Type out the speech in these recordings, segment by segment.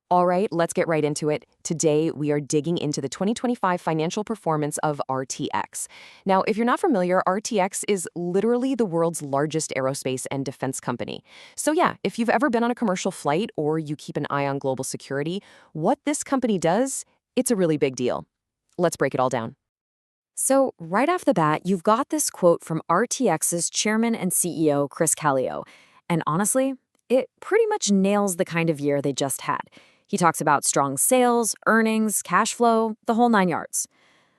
All right, let's get right into it. Today, we are digging into the 2025 financial performance of RTX. Now, if you're not familiar, RTX is literally the world's largest aerospace and defense company. So yeah, if you've ever been on a commercial flight or you keep an eye on global security, what this company does, it's a really big deal. Let's break it all down. So, right off the bat, you've got this quote from RTX's chairman and CEO, Chris Callio. And honestly, it pretty much nails the kind of year they just had. He talks about strong sales, earnings, cash flow, the whole nine yards.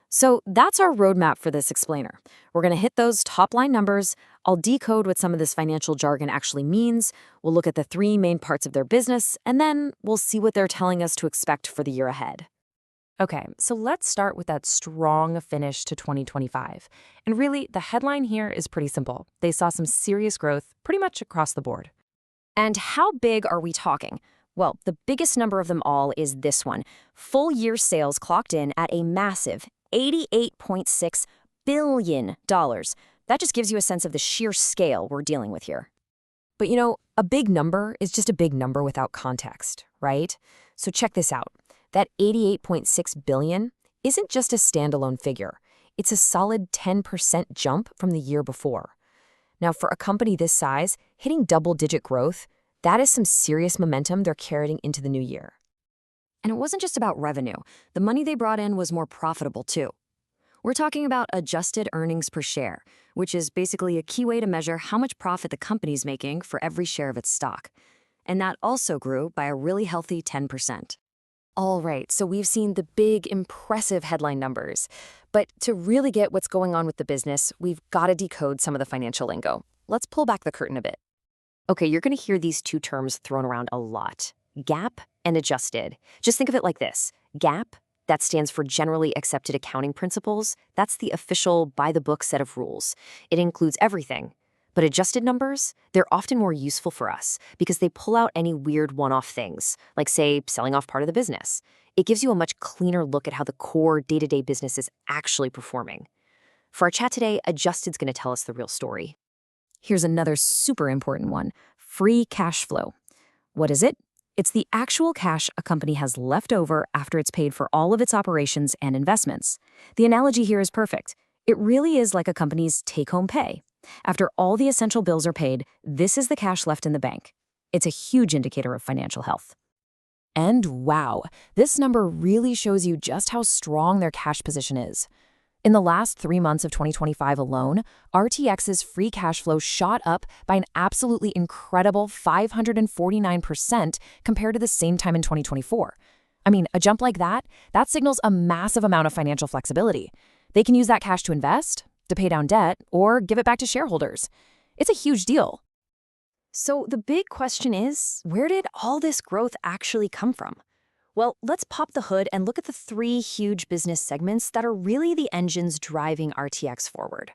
So, that's our roadmap for this explainer. We're going to hit those top line numbers. I'll decode what some of this financial jargon actually means. We'll look at the three main parts of their business, and then we'll see what they're telling us to expect for the year ahead. Okay, so let's start with that strong finish to 2025. And really, the headline here is pretty simple. They saw some serious growth pretty much across the board. And how big are we talking? Well, the biggest number of them all is this one. Full year sales clocked in at a massive $88.6 billion. That just gives you a sense of the sheer scale we're dealing with here. But a big number is just a big number without context, right? So check this out. That 88.6 billion isn't just a standalone figure. It's a solid 10% jump from the year before. Now, for a company this size, hitting double-digit growth, that is some serious momentum they're carrying into the new year. And it wasn't just about revenue. The money they brought in was more profitable, too. We're talking about adjusted earnings per share, which is basically a key way to measure how much profit the company's making for every share of its stock. And that also grew by a really healthy 10%. All right, so we've seen the big, impressive headline numbers. But to really get what's going on with the business, we've got to decode some of the financial lingo. Let's pull back the curtain a bit. Okay, you're going to hear these two terms thrown around a lot: GAAP and adjusted. Just think of it like this. GAAP, that stands for Generally Accepted Accounting Principles. That's the official by-the-book set of rules. It includes everything. But adjusted numbers, they're often more useful for us because they pull out any weird one-off things, like, say, selling off part of the business. It gives you a much cleaner look at how the core day-to-day business is actually performing. For our chat today, adjusted's going to tell us the real story. Here's another super important one: free cash flow. What is it? It's the actual cash a company has left over after it's paid for all of its operations and investments. The analogy here is perfect. It really is like a company's take-home pay. After all the essential bills are paid, this is the cash left in the bank. It's a huge indicator of financial health. And wow, this number really shows you just how strong their cash position is. In the last 3 months of 2025 alone, RTX's free cash flow shot up by an absolutely incredible 549% compared to the same time in 2024. I mean, a jump like that signals a massive amount of financial flexibility. They can use that cash to invest, to pay down debt, or give it back to shareholders. It's a huge deal. So the big question is, where did all this growth actually come from? Well, let's pop the hood and look at the three huge business segments that are really the engines driving RTX forward.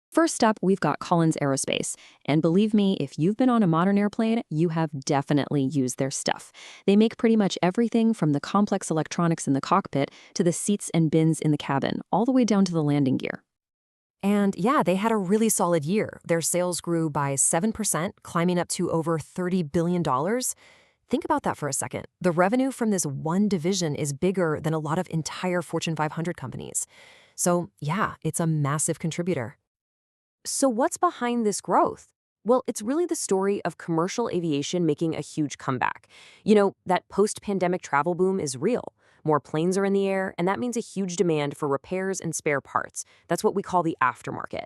First up, we've got Collins Aerospace. And believe me, if you've been on a modern airplane, you have definitely used their stuff. They make pretty much everything from the complex electronics in the cockpit to the seats and bins in the cabin, all the way down to the landing gear. And yeah, they had a really solid year. Their sales grew by 7%, climbing up to over $30 billion. Think about that for a second. The revenue from this one division is bigger than a lot of entire Fortune 500 companies. So yeah, it's a massive contributor. So what's behind this growth? Well, it's really the story of commercial aviation making a huge comeback. That post-pandemic travel boom is real. More planes are in the air, and that means a huge demand for repairs and spare parts. That's what we call the aftermarket.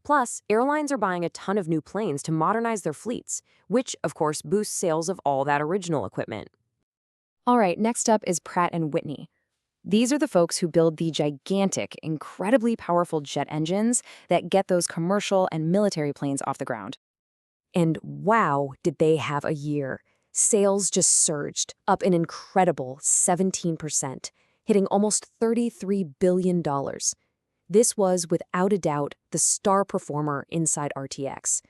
Plus, airlines are buying a ton of new planes to modernize their fleets, which, of course, boosts sales of all that original equipment. All right, next up is Pratt & Whitney. These are the folks who build the gigantic, incredibly powerful jet engines that get those commercial and military planes off the ground. And wow, did they have a year. Sales just surged, up an incredible 17%, hitting almost $33 billion. This was, without a doubt, the star performer inside RTX.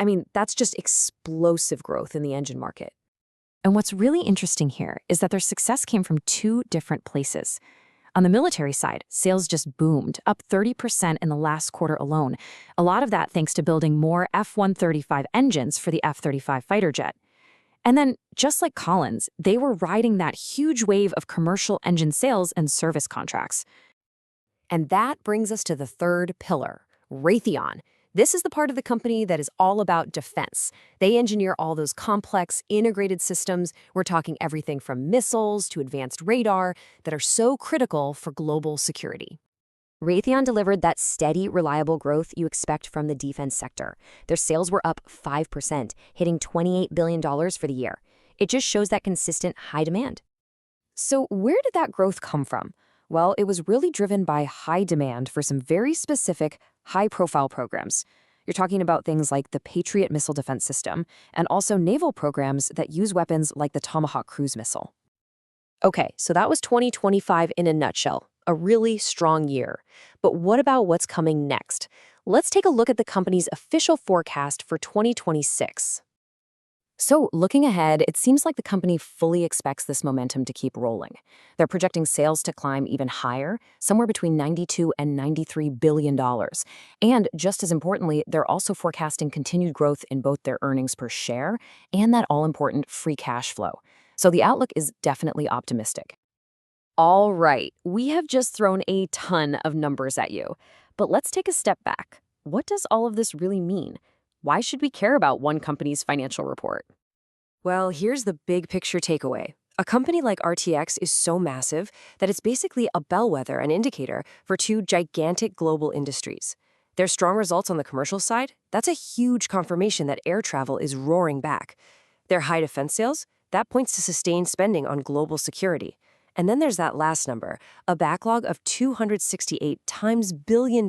I mean, that's just explosive growth in the engine market. And what's really interesting here is that their success came from two different places. On the military side, sales just boomed, up 30% in the last quarter alone. A lot of that thanks to building more F-135 engines for the F-35 fighter jet. And then, just like Collins, they were riding that huge wave of commercial engine sales and service contracts. And that brings us to the third pillar, Raytheon. This is the part of the company that is all about defense. They engineer all those complex, integrated systems. We're talking everything from missiles to advanced radar that are so critical for global security. Raytheon delivered that steady, reliable growth you expect from the defense sector. Their sales were up 5%, hitting $28 billion for the year. It just shows that consistent high demand. So, where did that growth come from? Well, it was really driven by high demand for some very specific, high-profile programs. You're talking about things like the Patriot missile defense system and also naval programs that use weapons like the Tomahawk cruise missile. Okay, so that was 2025 in a nutshell, a really strong year. But what about what's coming next? Let's take a look at the company's official forecast for 2026. So, looking ahead, it seems like the company fully expects this momentum to keep rolling. They're projecting sales to climb even higher, somewhere between $92 and $93 billion. And just as importantly, they're also forecasting continued growth in both their earnings per share and that all-important free cash flow. So the outlook is definitely optimistic. All right, we have just thrown a ton of numbers at you. But let's take a step back. What does all of this really mean? Why should we care about one company's financial report? Well, here's the big picture takeaway. A company like RTX is so massive that it's basically a bellwether, an indicator for two gigantic global industries. Their strong results on the commercial side, that's a huge confirmation that air travel is roaring back. Their high defense sales, that points to sustained spending on global security. And then there's that last number, a backlog of $268 times billion.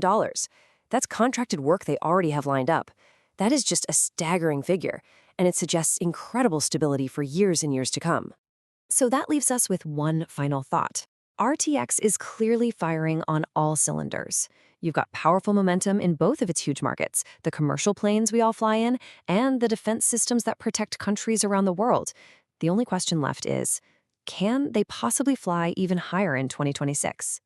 That's contracted work they already have lined up. That is just a staggering figure, and it suggests incredible stability for years and years to come. So that leaves us with one final thought. RTX is clearly firing on all cylinders. You've got powerful momentum in both of its huge markets, the commercial planes we all fly in, and the defense systems that protect countries around the world. The only question left is, can they possibly fly even higher in 2026?